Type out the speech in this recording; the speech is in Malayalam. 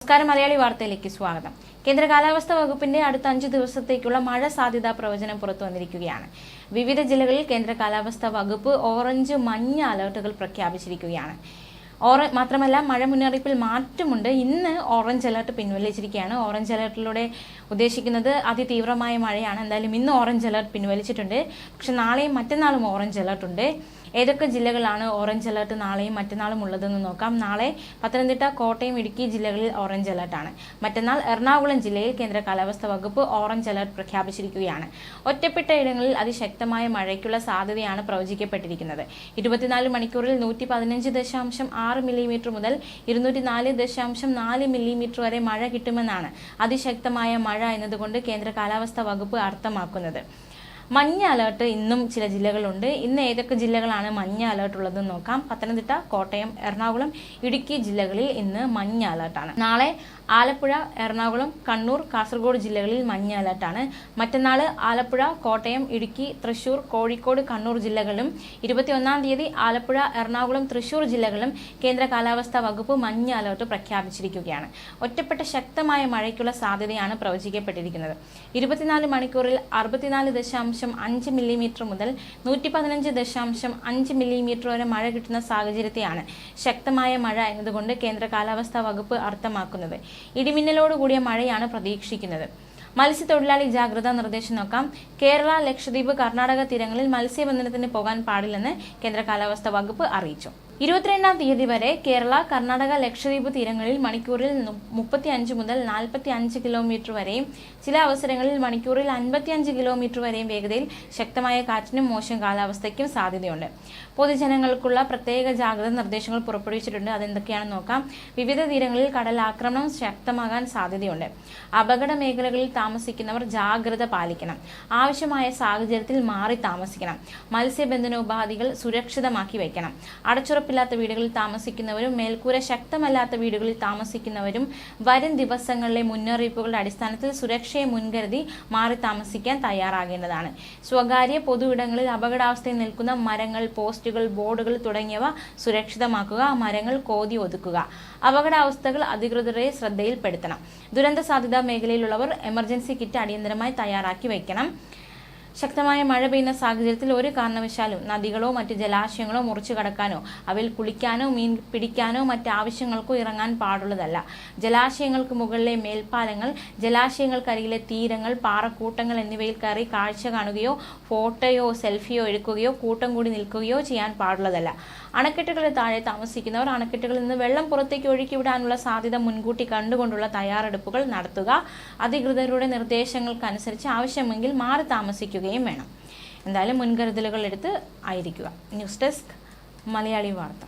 നമസ്കാരം, മലയാളി വാർത്തയിലേക്ക് സ്വാഗതം. കേന്ദ്ര കാലാവസ്ഥാ വകുപ്പിന്റെ അടുത്ത 5 ദിവസത്തേക്കുള്ള മഴ സാധ്യതാ പ്രവചനം പുറത്തു വന്നിരിക്കുകയാണ്. വിവിധ ജില്ലകളിൽ കേന്ദ്ര കാലാവസ്ഥാ വകുപ്പ് ഓറഞ്ച്, മഞ്ഞ അലർട്ടുകൾ പ്രഖ്യാപിച്ചിരിക്കുകയാണ്. മാത്രമല്ല, മഴ മുന്നറിയിപ്പിൽ മാറ്റമുണ്ട്. ഇന്ന് ഓറഞ്ച് അലർട്ട് പിൻവലിച്ചിരിക്കുകയാണ്. ഓറഞ്ച് അലർട്ടിലൂടെ ഉദ്ദേശിക്കുന്നത് അതിതീവ്രമായ മഴയാണ്. എന്തായാലും ഇന്ന് ഓറഞ്ച് അലർട്ട് പിൻവലിച്ചിട്ടുണ്ട്. പക്ഷെ നാളെയും മറ്റന്നാളും ഓറഞ്ച് അലർട്ട് ഉണ്ട്. ഏതൊക്കെ ജില്ലകളാണ് ഓറഞ്ച് അലർട്ട് നാളെയും മറ്റന്നാളും ഉള്ളതെന്ന് നോക്കാം. നാളെ പത്തനംതിട്ട, കോട്ടയം, ഇടുക്കി ജില്ലകളിൽ ഓറഞ്ച് അലർട്ടാണ്. മറ്റന്നാൾ എറണാകുളം ജില്ലയിൽ കേന്ദ്ര കാലാവസ്ഥാ വകുപ്പ് ഓറഞ്ച് അലർട്ട് പ്രഖ്യാപിച്ചിരിക്കുകയാണ്. ഒറ്റപ്പെട്ട ഇടങ്ങളിൽ അതിശക്തമായ മഴയ്ക്കുള്ള സാധ്യതയാണ് പ്രവചിക്കപ്പെട്ടിരിക്കുന്നത്. 24 മണിക്കൂറിൽ 115.6 മില്ലിമീറ്റർ മുതൽ 204.4 മില്ലിമീറ്റർ വരെ മഴ കിട്ടുമെന്നാണ് അതിശക്തമായ മഴ എന്നതുകൊണ്ട് കേന്ദ്ര കാലാവസ്ഥാ വകുപ്പ് അർത്ഥമാക്കുന്നത്. മഞ്ഞ അലർട്ട് ഇന്നും ചില ജില്ലകളുണ്ട്. ഇന്ന് ഏതൊക്കെ ജില്ലകളാണ് മഞ്ഞ അലർട്ട് ഉള്ളതെന്ന് നോക്കാം. പത്തനംതിട്ട, കോട്ടയം, എറണാകുളം, ഇടുക്കി ജില്ലകളിൽ ഇന്ന് മഞ്ഞ അലർട്ടാണ്. നാളെ ആലപ്പുഴ, എറണാകുളം, കണ്ണൂർ, കാസർഗോഡ് ജില്ലകളിൽ മഞ്ഞ അലർട്ടാണ്. മറ്റന്നാൾ ആലപ്പുഴ, കോട്ടയം, ഇടുക്കി, തൃശൂർ, കോഴിക്കോട്, കണ്ണൂർ ജില്ലകളിലും 21-ാം തീയതി ആലപ്പുഴ, എറണാകുളം, തൃശൂർ ജില്ലകളിലും കേന്ദ്ര കാലാവസ്ഥാ വകുപ്പ് മഞ്ഞ അലർട്ട് പ്രഖ്യാപിച്ചിരിക്കുകയാണ്. ഒറ്റപ്പെട്ട ശക്തമായ മഴയ്ക്കുള്ള സാധ്യതയാണ് പ്രവചിക്കപ്പെട്ടിരിക്കുന്നത്. 24 മണിക്കൂറിൽ 64.5 മില്ലിമീറ്റർ മുതൽ 115.5 മില്ലിമീറ്റർ വരെ മഴ കിട്ടുന്ന സാഹചര്യത്തെയാണ് ശക്തമായ മഴ എന്നതുകൊണ്ട് കേന്ദ്ര കാലാവസ്ഥാ വകുപ്പ് അർത്ഥമാക്കുന്നത്. ഇടിമിന്നലോടുകൂടിയ മഴയാണ് പ്രതീക്ഷിക്കുന്നത്. മത്സ്യത്തൊഴിലാളി ജാഗ്രതാ നിർദ്ദേശം നോക്കാം. കേരള, ലക്ഷദ്വീപ്, കർണാടക തീരങ്ങളിൽ മത്സ്യബന്ധനത്തിന് പോകാൻ പാടില്ലെന്ന് കേന്ദ്ര കാലാവസ്ഥാ വകുപ്പ് അറിയിച്ചു. 22-ാം തീയതി വരെ കേരള, കർണാടക, ലക്ഷദ്വീപ് തീരങ്ങളിൽ മണിക്കൂറിൽ 35 മുതൽ 45 കിലോമീറ്റർ വരെയും ചില അവസരങ്ങളിൽ മണിക്കൂറിൽ 55 കിലോമീറ്റർ വരെയും വേഗതയിൽ ശക്തമായ കാറ്റിനും മോശം കാലാവസ്ഥയ്ക്കും സാധ്യതയുണ്ട്. പൊതുജനങ്ങൾക്കുള്ള പ്രത്യേക ജാഗ്രതാ നിർദ്ദേശങ്ങൾ പുറപ്പെടുവിച്ചിട്ടുണ്ട്. അതെന്തൊക്കെയാണെന്ന് നോക്കാം. വിവിധ തീരങ്ങളിൽ കടലാക്രമണം ശക്തമാകാൻ സാധ്യതയുണ്ട്. അപകട മേഖലകളിൽ താമസിക്കുന്നവർ ജാഗ്രത പാലിക്കണം. ആവശ്യമായ സാഹചര്യത്തിൽ മാറി താമസിക്കണം. മത്സ്യബന്ധനോപാധികൾ സുരക്ഷിതമാക്കി വയ്ക്കണം. അടച്ചുറപ്പില്ലാത്ത വീടുകളിൽ താമസിക്കുന്നവരും മേൽക്കൂര ശക്തമല്ലാത്ത വീടുകളിൽ താമസിക്കുന്നവരും വരും ദിവസങ്ങളിലെ മുന്നറിയിപ്പുകളുടെ അടിസ്ഥാനത്തിൽ സുരക്ഷയെ മുൻകരുതി മാറി താമസിക്കാൻ തയ്യാറാകേണ്ടതാണ്. സ്വകാര്യ പൊതു ഇടങ്ങളിൽ അപകടാവസ്ഥയിൽ നിൽക്കുന്ന മരങ്ങൾ, പോസ്റ്റുകൾ, ബോർഡുകൾ തുടങ്ങിയവ സുരക്ഷിതമാക്കുക. മരങ്ങൾ കോതി ഒതുക്കുക. അപകടാവസ്ഥകൾ അധികൃതരുടെ ശ്രദ്ധയിൽപ്പെടുത്തണം. ദുരന്ത സാധ്യതാ മേഖലയിലുള്ളവർ എമർജൻസി കിറ്റ് അടിയന്തരമായി തയ്യാറാക്കി വയ്ക്കണം. ശക്തമായ മഴ പെയ്യുന്ന സാഹചര്യത്തിൽ ഒരു കാരണവശാലും നദികളോ മറ്റ് ജലാശയങ്ങളോ മുറിച്ചു കടക്കാനോ അവയിൽ കുളിക്കാനോ മീൻ പിടിക്കാനോ മറ്റ് ആവശ്യങ്ങൾക്കോ ഇറങ്ങാൻ പാടുള്ളതല്ല. ജലാശയങ്ങൾക്ക് മുകളിലെ മേൽപ്പാലങ്ങൾ, ജലാശയങ്ങൾക്കരികിലെ തീരങ്ങൾ, പാറക്കൂട്ടങ്ങൾ എന്നിവയിൽ കയറി കാഴ്ച കാണുകയോ ഫോട്ടോയോ സെൽഫിയോ എടുക്കുകയോ കൂട്ടം കൂടി നിൽക്കുകയോ ചെയ്യാൻ പാടുള്ളതല്ല. അണക്കെട്ടുകളുടെ താഴെ താമസിക്കുന്നവർ അണക്കെട്ടുകളിൽ നിന്ന് വെള്ളം പുറത്തേക്ക് ഒഴുക്കിവിടാനുള്ള സാധ്യത മുൻകൂട്ടി കണ്ടുകൊണ്ടുള്ള തയ്യാറെടുപ്പുകൾ നടത്തുക. അധികൃതരുടെ നിർദ്ദേശങ്ങൾക്കനുസരിച്ച് ആവശ്യമെങ്കിൽ മാറി താമസിക്കുകയും വേണം. എന്തായാലും മുൻകരുതലുകൾ എടുത്ത് ആയിരിക്കുക. ന്യൂസ് ഡെസ്ക്, മലയാളി വാർത്ത.